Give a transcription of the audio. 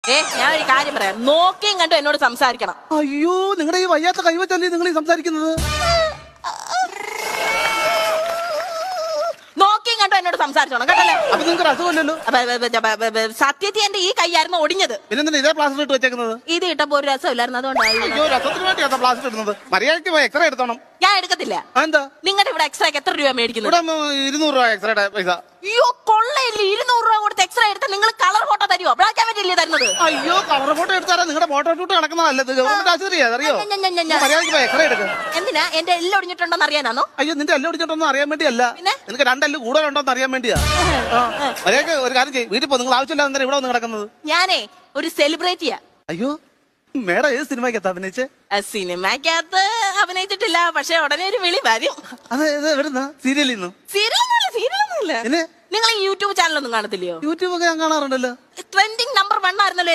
ഞാൻ ഒരു കാര്യം പറയാം, നോക്കിയും കണ്ടു എന്നോട് സംസാരിക്കണം. അയ്യോ, നിങ്ങളുടെ ഈ വയ്യാത്ത കൈവച്ചല്ലേ നിങ്ങൾ ഈ സംസാരിക്കുന്നത്? നോക്കിയും കണ്ടു എന്നോട് സംസാരിച്ചോണം കേട്ടല്ലേ. അപ്പൊ നിങ്ങൾക്ക് അസുഖമല്ലല്ലോ. സത്യത്തിൽ എന്റെ ഈ കൈയായിരുന്നു ഒടിഞ്ഞത്. പിന്നെ ഇതേ പ്ലാസ്റ്റർ ഇട്ട് വെച്ചേക്കുന്നത്? ഇത് ഇട്ടപ്പോ ഒരു രസമില്ലായിരുന്നു, അതുകൊണ്ടായി. അയ്യോ, രസത്തിന് വേണ്ടിയാ പ്ലാസ്റ്റർ ഇടുന്നത്. മര്യാദയ്ക്ക് പോയി എക്സ്റേ എടുത്തോണം. ഞാൻ എടുക്കത്തില്ല. എന്താ നിങ്ങളുടെ ഇവിടെ എക്സ്റേക്ക് എത്ര രൂപ മേടിക്കുന്നത്? ഇവിടെ 200 രൂപ എക്സ്റേയുടെ പൈസ. അയ്യോ, കൊള്ളയില്ല. 200 രൂപ കൊടുത്ത് എക്സ്റേ എടുത്താൽ നിങ്ങൾ കളർ ഫോട്ടോ തരുമോ? ബ്ലാക്ക് ആൻഡ് വൈറ്റ് അല്ലേ തരുന്നത്? അയ്യോ, കളർ ഫോട്ടോ എടുത്താൽ നിങ്ങളുടെ ഫോട്ടോ ഷൂട്ട് നടക്കുന്നതല്ല. ഗവൺമെന്റ് ആശുപത്രിയാ, അറിയോ? മര്യാദയ്ക്ക് പോയി എക്സ്റേ എടുക്കുക. എന്തിനാ? എന്റെ എല്ലാം ഒടിഞ്ഞിട്ടുണ്ടോന്ന് അറിയാനാണോ? അയ്യോ, നിന്റെ എല്ലാം ഒടിഞ്ഞിട്ടൊന്നും അറിയാൻ വേണ്ടിയല്ല. നിനക്ക് 2 എല്ല് കൂടുതലുണ്ടോന്ന് അറിയാൻ വേണ്ടിയാ. മര്യാദയ്ക്ക് ഒരു കാര്യം ചെയ്യും, വീട്ടിൽ പോ. നിങ്ങൾ ആവശ്യമില്ലാതെ ഇവിടെ വന്ന് കിടക്കുന്നത്. ഞാനേ ഒരു സെലിബ്രിറ്റിയാ. അയ്യോ, മേഡം ഏത് സിനിമയ്ക്കകത്ത് അഭിനയിച്ചേ? സിനിമയ്ക്കകത്ത് അഭിനയിച്ചിട്ടില്ല, പക്ഷെ ഉടനെ ഒരു വിളി വരും. അത് എവിടുന്ന? സീരിയലിൽ നിന്ന്? സീരിയലൊന്നുമില്ല. നിങ്ങൾ ഈ യൂട്യൂബ് ചാനലൊന്നും കാണത്തില്ലയോ? യൂട്യൂബ് ഒക്കെ ഞാൻ കാണാറുണ്ടല്ലോ. ട്രെൻഡിങ് നമ്പർ 1 ആയിരുന്നല്ലോ